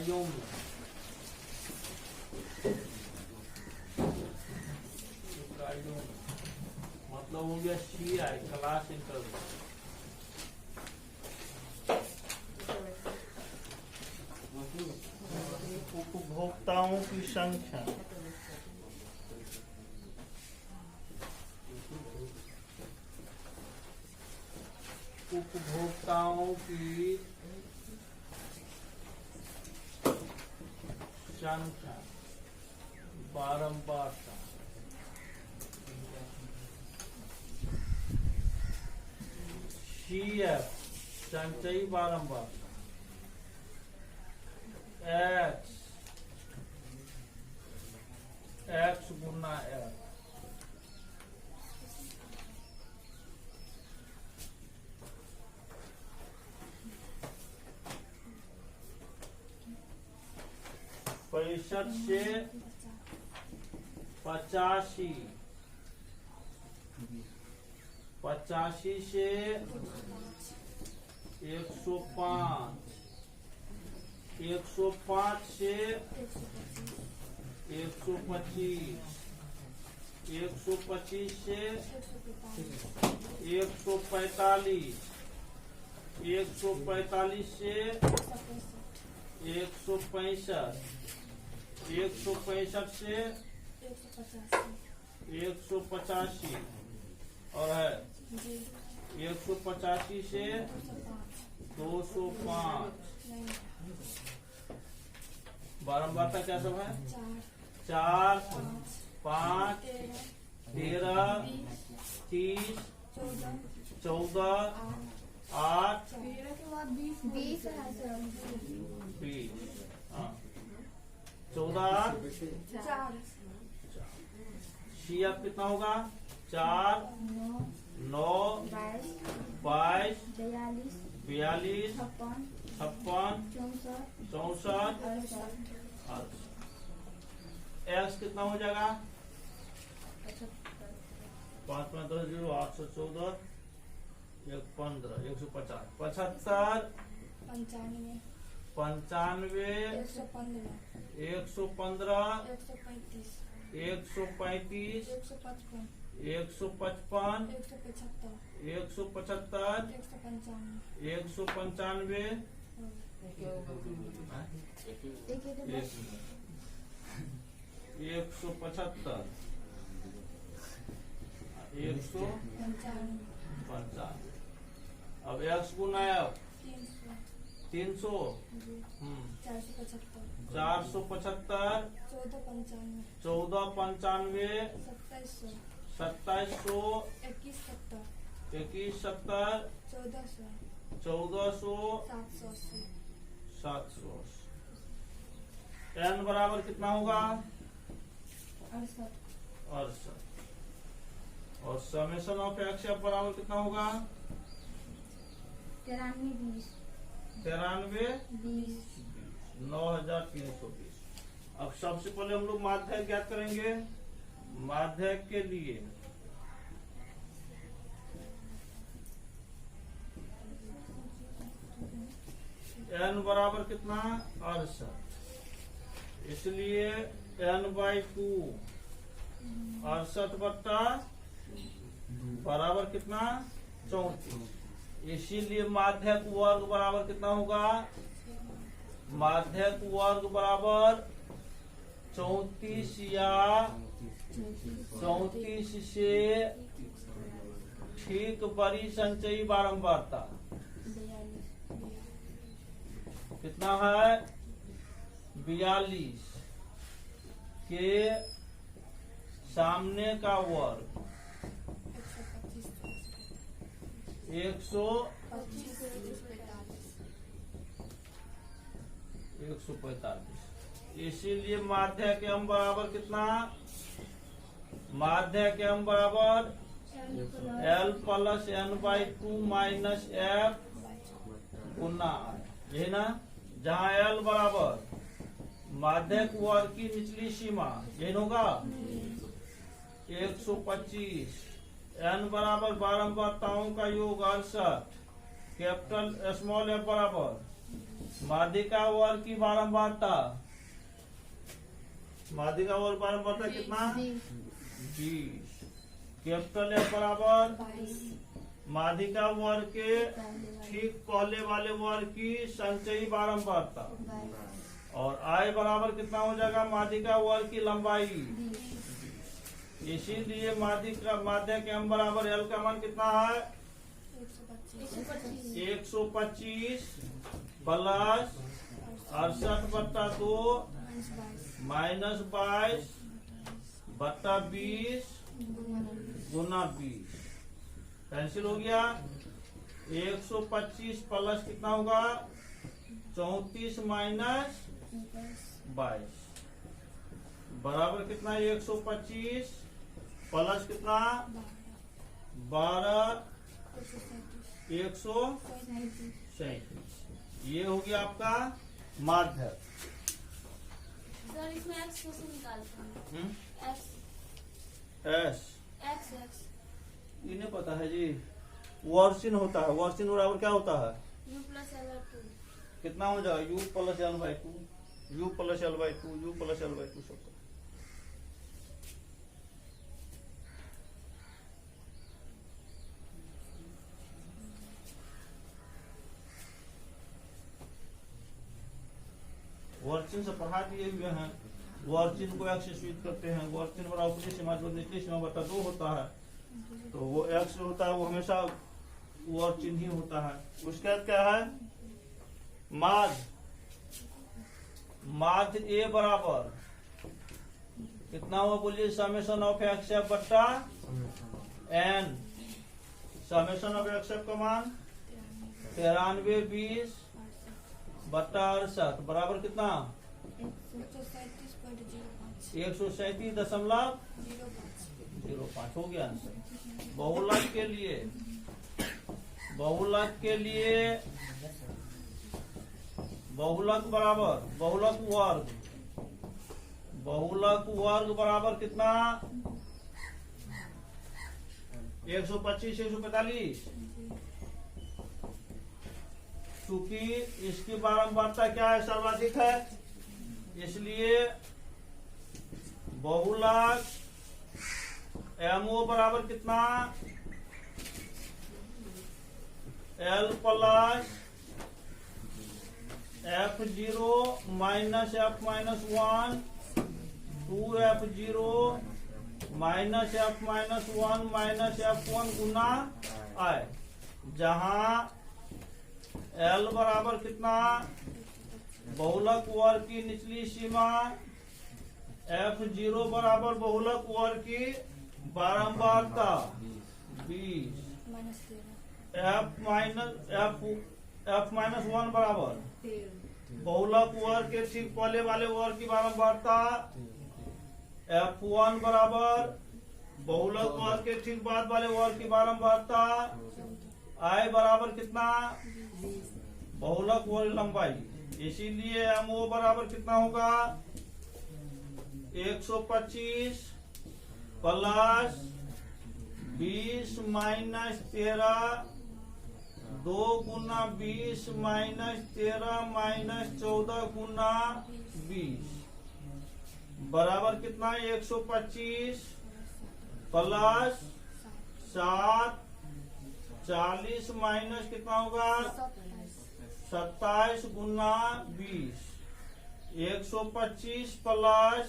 इकाइयों में, मतलब हो गया CI क्लास इंटरवल। उपभोक्ताओं की संख्या, उपभोक्ताओं की संख्या, बारंबारता, CF संचयी बारंबारता, X गुना F, पैंसठ से 85, 85 से 105, 105 से 125, 125 से 145, 145 से 165, 165 से 185 और है 185 से 205। बारंबारता क्या सब है? 4, 5, 13, 30, 14, 8, 20। 14, CF कितना होगा? 4, 9, 22, 42, 56, 64, X कितना हो जाएगा? 5, 5, 10, 0, 814, 15, 150, 75, 95, 115, 135, 155, 175, 195, 175, 155। अब X गुना F 300, 475, 1495, 2700, 2170, 1400, 700। N बराबर कितना होगा? 68। और समेशन ऑफ एक्स एफ बराबर कितना होगा? 93, 9320। अब सबसे पहले हम लोग माध्यक ज्ञात करेंगे। माध्यक के लिए n बराबर कितना? 68। इसलिए n/2 68 बट्टा बराबर कितना? 34। इसीलिए माध्यक वर्ग बराबर कितना होगा? माध्यक वर्ग बराबर 34 या 34 से ठीक बड़ी संचयी बारंबारता कितना है? 42 के सामने का वर्ग 145। इसीलिए माध्य के m बराबर कितना? माध्य के m बराबर L plus n/2 minus F Guna I, यही ना? जहाँ L बराबर माध्यक वर्ग की निचली सीमा, यही होगा 125। n बराबर बारंबारताओं का योग 68, कैपिटल स्मॉल f बराबर माध्यिका वर्ग की बारंबारता, माध्यिका वर्ग बारंबारता कितना? 20। कैपिटल एफ बराबर 22 माध्यिका वर्ग के ठीक पहले वाले वर्ग की संचयी बारंबारता, और आई बराबर कितना हो जाएगा? माध्यिका वर्ग की लंबाई। इसीलिए माध्यक एम बराबर एल का मान कितना है? 125 प्लस 68/2 माइनस 22 बट्टा 20 गुना 20 कैंसिल हो गया। 125 प्लस कितना होगा? 34 माइनस 22 बराबर कितना? 125 प्लस कितना? 12 137। ये हो गया आपका माध्यक। सर इसमें x कैसे निकालते हैं? x एस x x इन्हें पता है जी। वर्सिन होता है, वर्सिन बराबर क्या होता है? u plus l/2 कितना हो जाएगा? u plus L by two, you plus L by two, you plus L by two सबका। वर्चिन से पढ़ा दिए हुए हैं। वर्चिन को एक्स से स्वीट करते हैं। वर्चिन बड़ा ऊपरी सीमा जो निचली सीमा बटा 2 होता है, तो वो एक्स होता है, वो हमेशा वर्चिन ही होता है। उसके बाद क्या है? माध्य ए बराबर कितना हुआ बोलिए? समेशन ऑफ एक्स एफ बट्टा एन। समेशन ऑफ एक्स एफ का मान 93 20 बट्टा 68 बराबर कितना? 137.05 हो गया आंसर। बहुलक के लिए, बहुलक के लिए बहुलक बराबर बहुलक वर्ग, बहुलक वर्ग बराबर कितना? 125 145। क्योंकि इसकी बारंबारता क्या है? सर्वाधिक है, इसलिए बहुलक एमओ बराबर कितना? L plus F0 minus F minus 1 2F0 minus F minus 1 minus F1 Guna I, जहां L बराबर कितना? बहुलक वर्ग की निचली सीमा, F0 बराबर बहुलक वर्ग की बारंबारता 20, F माइनस 1 बराबर बहुलक वर्ग के ठीक पहले वाले वर्ग की बारंबारता, F1 बराबर बहुलक वर्ग के ठीक बाद वाले वर्ग की बारंबारता, I बराबर कितना? बहुलक वर्ग लंबाई। इसीलिए MO बराबर कितना होगा? 125 प्लस 20 माइनस 13 2 गुना 20 माइनस 13 माइनस 14 गुना 20 बराबर कितना? 125 प्लस 7 40 माइनस कितना होगा? 27 गुना 20। 125 प्लस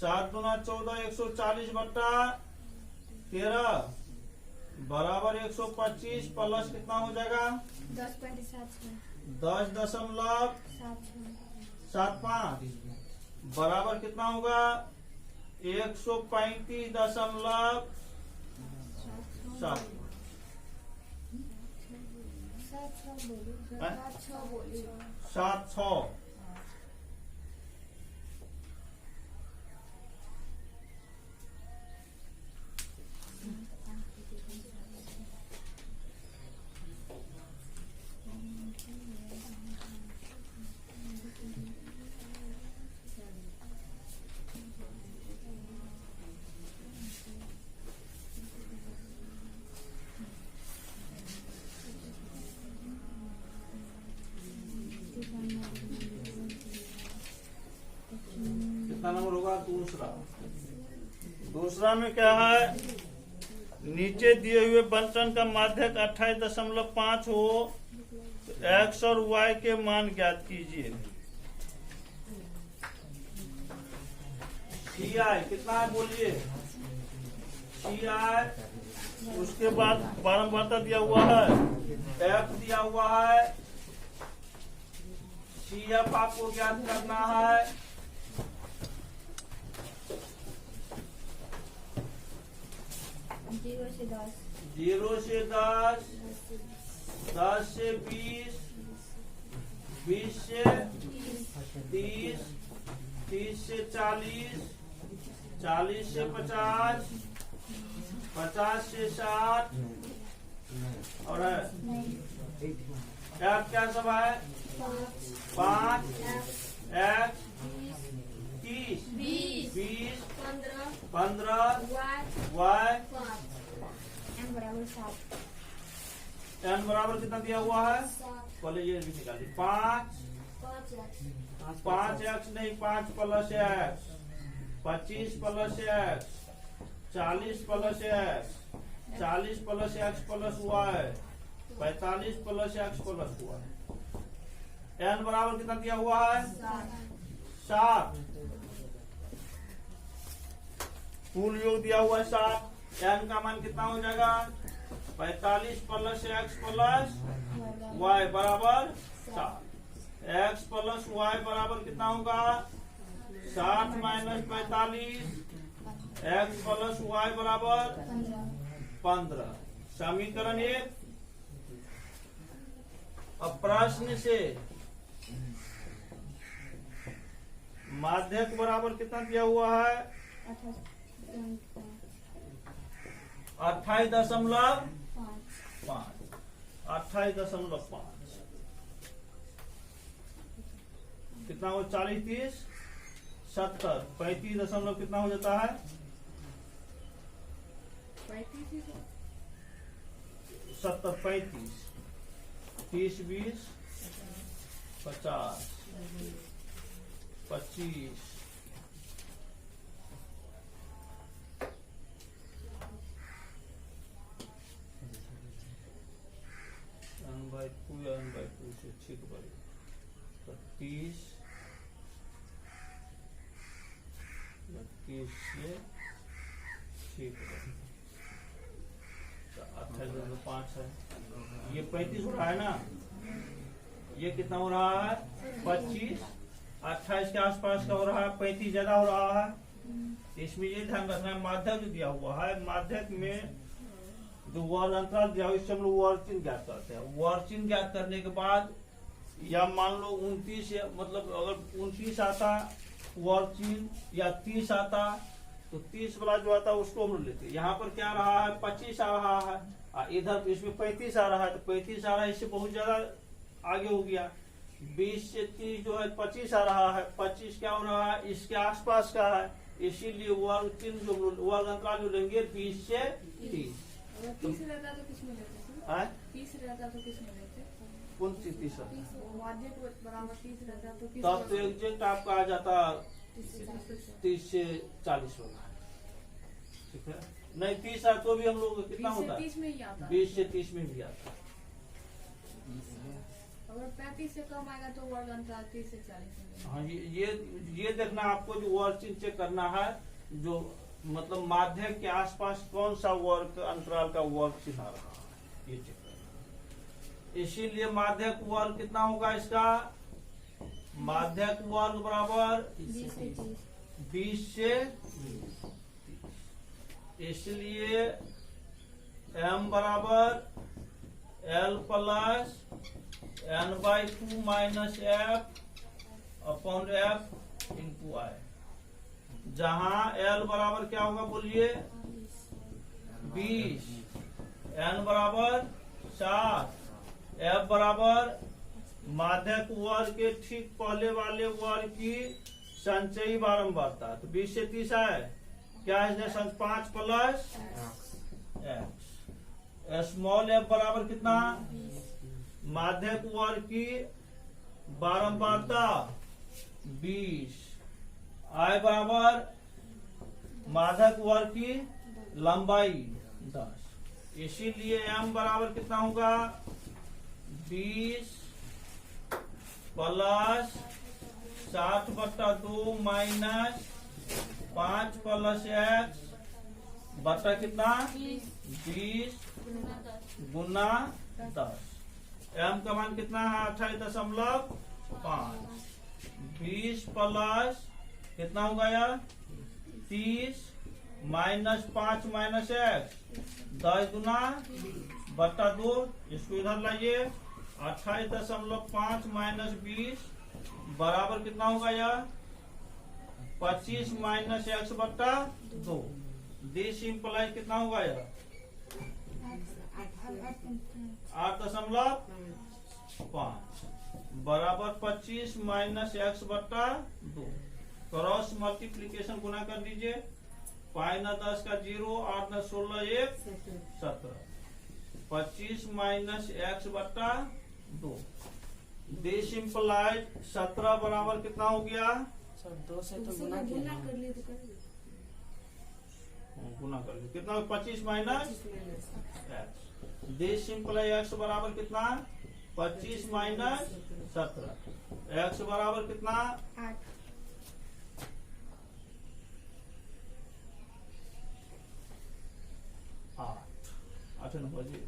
7 गुना 14 140 बट्टा 13 बराबर 125 प्लस कितना हो जाएगा? 10.75 बराबर कितना होगा? 135.7। 7 कितना नंबर होगा? दूसरा। दूसरा में क्या है? नीचे दिए हुए बंटन का माध्यक 28.5 हो तो x और y के मान ज्ञात कीजिए। CI कितना है बोलिए? CI, उसके बाद बारंबारता दिया हुआ है, F दिया हुआ है, CF आपको ज्ञात करना है। जीरो से 10, 0 से 10, 10 से 20, 20 से 30, 30 से 40, 40 से 50, 50 से 60 और है क्या सब है? 5 X 30, 20, 15 Y, n बराबर 7, n बराबर कितना दिया हुआ है? पहले ये भी निकालिए। 5 5x नहीं, 5 plus x, 25 plus x, 40 plus x, 40 plus x plus y, 45 plus x plus y। n बराबर कितना दिया हुआ है? 7। कुल योग दिया हुआ है 7। n का मान कितना हो जाएगा? 45 प्लस x प्लस y बराबर 7। x प्लस y बराबर कितना होगा? 60 माइनस 45, x प्लस y बराबर 15। समीकरण 1। अब प्रश्न से माध्यक बराबर कितना दिया हुआ है? 28.5। 28.5 कितना हो? 40 30 70, 35 दशमलव कितना हो जाता है? 70 35, 30 20 50 25 n/2 से ठीक बड़ी तो 30 से ठीक बड़ी तो 28.5 है। ये 35 हो रहा है ना? ये कितना हो रहा है? 25। 28 के आसपास का हो रहा है, 35 ज्यादा हो रहा है। इसमें ये ध्यान रखना है, माध्यक जो दिया हुआ है, माध्यक में जो वर्ग अंतराल दिया हुआ इससे हम लोग वर्ग चिन्ह ज्ञात करते हैं। वर्ग चिन्ह ज्ञात करने के बाद या मान लो 29, मतलब अगर 29 आता वर्ग चिन्ह या 30 आता तो 30 वाला जो आता है उसको हम लोग लेते हैं। यहाँ पर क्या रहा है? 25 आ रहा है, इधर इसमें 35 आ रहा है, तो 35 आ रहा है, इससे बहुत ज्यादा आगे हो गया। 20 से 30 जो है 25 आ रहा है, 25 क्या हो रहा है? इसके आसपास का है, इसीलिए वर्ग चिन्ह जो वर्ग अंतराल जो लेंगे 20 से 30। 30 रहता तो किसमें लेते? 30 रहता तो किसमें लेते? कौन सी 30? माध्यक बराबर 30 रहता तो किस? तब तो एग्जैक्ट आपका आ जाता 30 से 40 होगा। ठीक है, नहीं 30 है तो भी हम लोग कितना होता है? 30 में ही आता है। 20 से 30 में भी आता है। अगर 35 से कम आएगा तो वर्ग अंतराल 30 से 40 में। हाँ, ये देखना आपको जो वर्ग चिन्ह चेक करना है, जो मतलब माध्यक के आसपास कौन सा वर्ग अंतराल का वर्ग चिन्ह आ रहा है, ये चेक करना। इसीलिए माध्यक वर्ग कितना होगा इसका? माध्यक वर्ग बराबर 20 से 30। इसलिए m बराबर l plus n/2 minus f upon f into i, जहां l बराबर क्या होगा बोलिए? 20, n बराबर 7, f बराबर माध्यक वर्ग के ठीक पहले वाले वर्ग की संचयी बारंबारता। तो 20 से 30 है, क्या है? 5 प्लस x। स्मॉल f बराबर कितना? माध्यक वर्ग की बारंबारता 20 आई बराबर माध्यक वर्ग की लंबाई 10, इसीलिए m बराबर कितना होगा 20 प्लस 60/2 माइनस 5 प्लस x बटा कितना 20 गुना 10। m का मान कितना है 28.5। 20 प्लस कितना होगा यार 30 माइनस 5 माइनस x 10 गुना बटा 2, इसको इधर लाइए 28.5 माइनस 20 बराबर कितना होगा यार 25 माइनस x बटा 2। दिस इंप्लाइज कितना होगा यार 8.5 बराबर 25 माइनस x बटा 2। क्रॉस मल्टीप्लीकेशन गुना कर दीजिए, 5 ना 10 का 0, 8 ना 16, 1 17, 25 माइनस x बटा 2। दिस इंप्लाइड 17 बराबर कितना हो गया 2 से तो गुना कर लिए तो गुना कर लीजिए कितना 25 minus x। This imply x बराबर कितना 25 माइनस 17, x बराबर कितना 8 नंबर जी।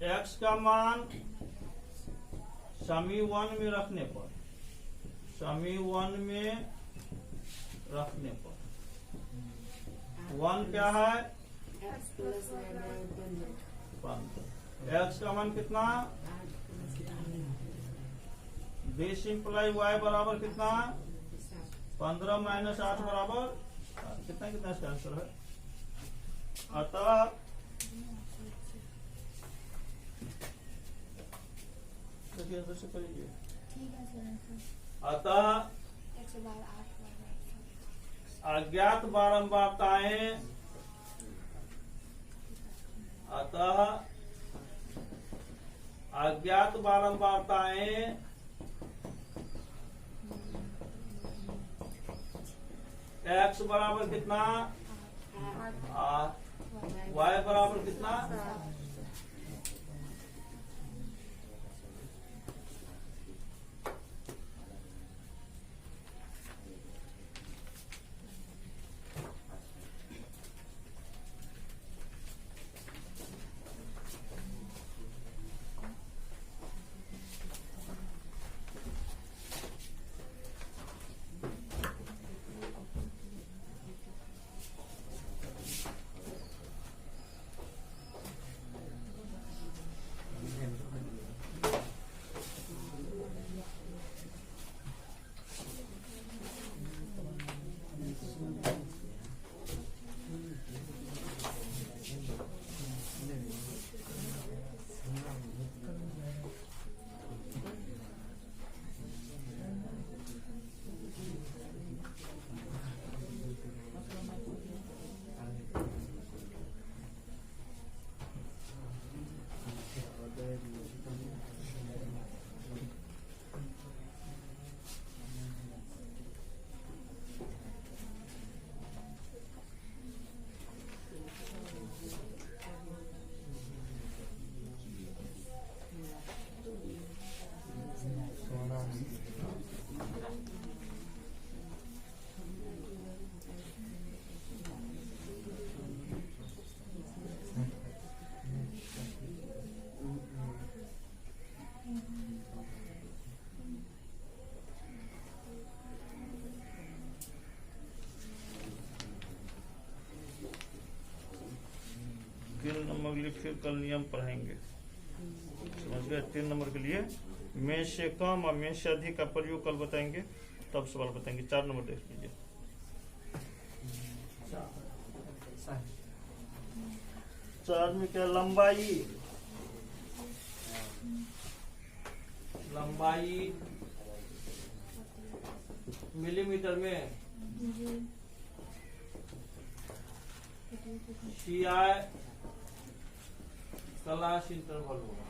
x का मान समीकरण में रखने पर, समीकरण में रखने पर 1 क्या है 15। x का मान कितना दिस इंप्लाई y बराबर कितना 15 माइनस 8 बराबर कितना कितना इसका आंसर है। अतः अतः अज्ञात बारंबारताएं, अतः अज्ञात बारंबारताएं x बराबर कितना 8, y बराबर कितना 3 नंबर के लिए फिर कल नियम पढ़ाएंगे, समझ गए। 3 नंबर के लिए में से कम और में से अधिक का प्रयोग कल बताएंगे, तब सवाल बताएंगे। 4 नंबर देख लीजिए। 4 में क्या लंबाई, लंबाई मिलीमीटर में CI क्लास इंटरवल होगा।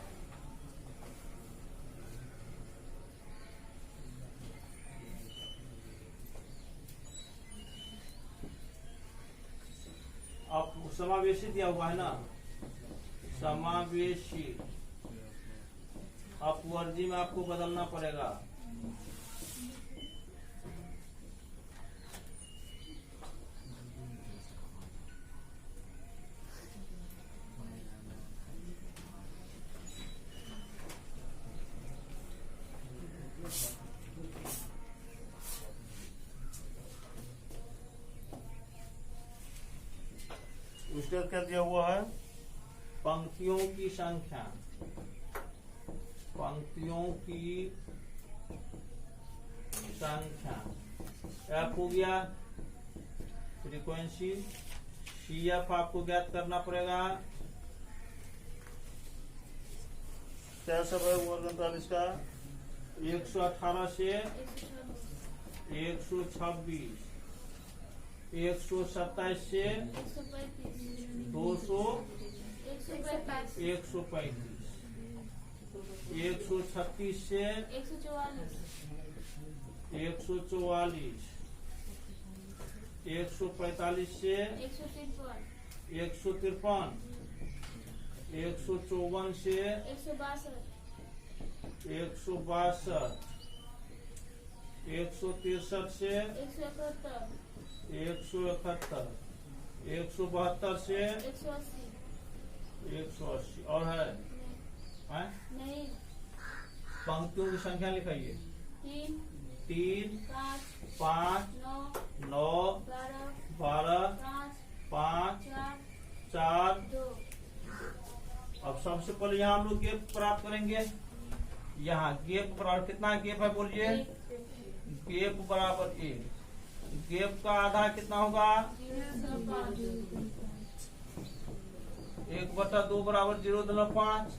समावेशी दिया हुआ है ना, समावेशी अपवर्जी में आपको बदलना पड़ेगा। उसके बाद क्या दिया हुआ है, पंक्तियों की संख्या, पंक्तियों की संख्या। एफ हो गया फ्रीक्वेंसी, CF आपको ज्ञात करना पड़ेगा। क्या सब है वर्ग अंतराल इसका, 118 से 126, 127 से 200, 135, 136 से 144, 145 से 153, 154 से 162, 163 से 171, 172 से 180 और है? नहीं। पंक्तियों की संख्या लिखाइए, 3, 5, 9, 12, 5, 4, 2। अब सबसे पहले यहाँ हम लोग गेप प्राप्त करेंगे। यहाँ गेप बराबर, कितना गेप है बोलिए, गेप बराबर 1। गेप का आधा कितना होगा, 1/2 बराबर 0.5।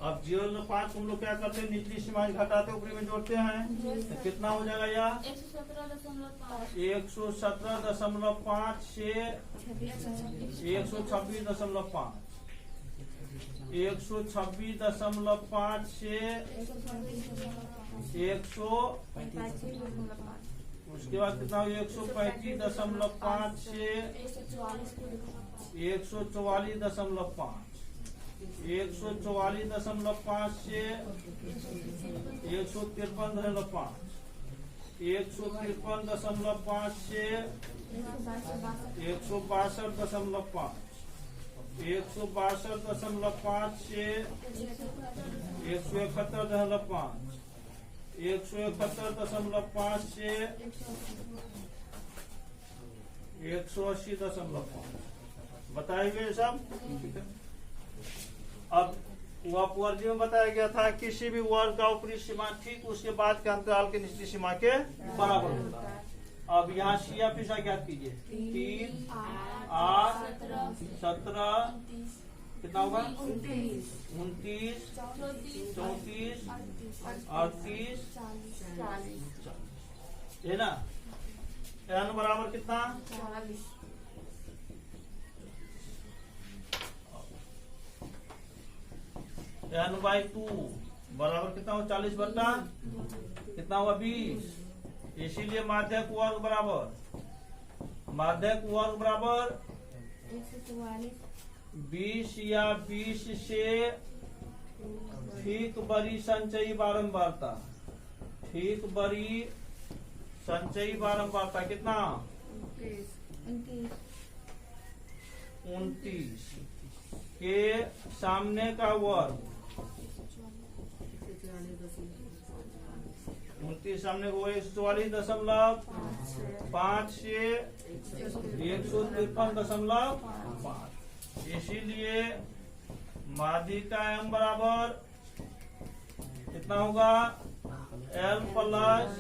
अब 0.5 हम लोग क्या करते हैं, निचली सीमा घटाते ऊपरी में जोड़ते हैं, तो कितना हो जाएगा यह 117.5, 117.5 से 126.5, 126.5 से 100, उसके बाद कितना हो, 135.5 से 144.5, 144.5 से 153.5, 153.5 से 162.5, 162.5 से 171.5, 171.5 से 180.5। बताए गए सब। अब अपवर्जी में बताया गया था किसी भी वर्ग का ऊपरी सीमा ठीक उसके बाद के अंतराल के निचली सीमा के बराबर होता है। अब यहाँ CF ईसा ज्ञात कीजिए, 3, 8, 17, कितना होगा, 29, 34, 38, 40 है ना। n बराबर कितना, 40। n/2 बराबर कितना हो, 40 बटा कितना हुआ, 20। इसीलिए माध्यक वर्ग बराबर, माध्यक वर्ग बराबर 20 या 20 से ठीक बड़ी संचयी बारंबारता, ठीक बड़ी संचयी बारंबारता कितना, 29 के सामने का वर्ग, 29 सामने को 144.5 से 153.5। इसीलिए माध्यिका m बराबर कितना होगा, L plus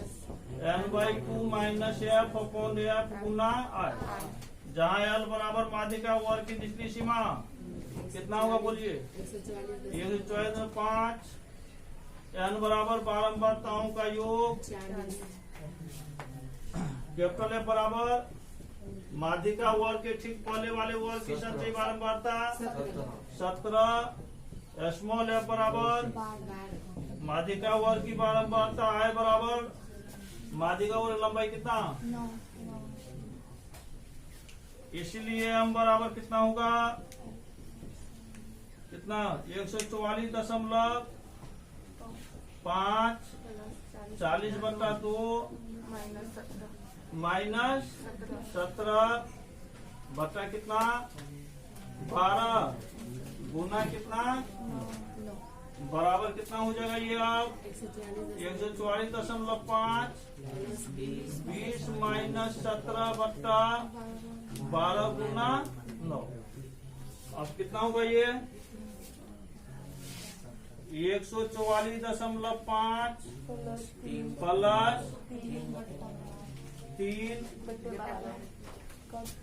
n/2 minus f upon f Guna I, जहाँ L बराबर माध्यिका वर्ग की निचली सीमा कितना होगा बोलिए, 144.5। n बराबर बारंबारताओं का योग, कैपिटल F बराबर माध्यिका वर्ग के ठीक पहले वाले वर्ग की संचयी बारंबारता 17, स्मॉल f बराबर माध्यिका वर्ग की बारंबारता I बराबर माध्यिका वर्ग लंबाई कितना, इसलिए m बराबर कितना होगा, कितना 144.5 40/2 माइनस 17 बटा कितना 12 गुना कितना बराबर कितना हो जाएगा ये अब 144.5 20 माइनस 17 बट्टा 12 गुना 9। अब कितना होगा ये 144.5 प्लस 3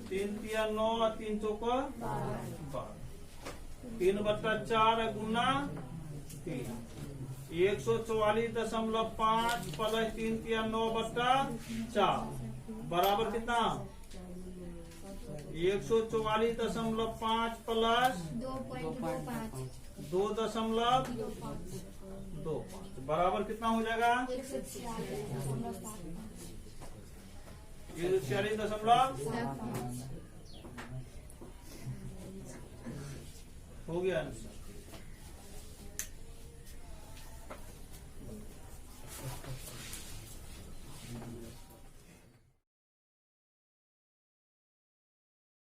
3 9 3 चौका 3/4 गुना 3 144.5 प्लस 3 9/4 बराबर कितना 144.5 प्लस 2.25 बराबर कितना हो जाएगा 146.5 हो गया आंसर।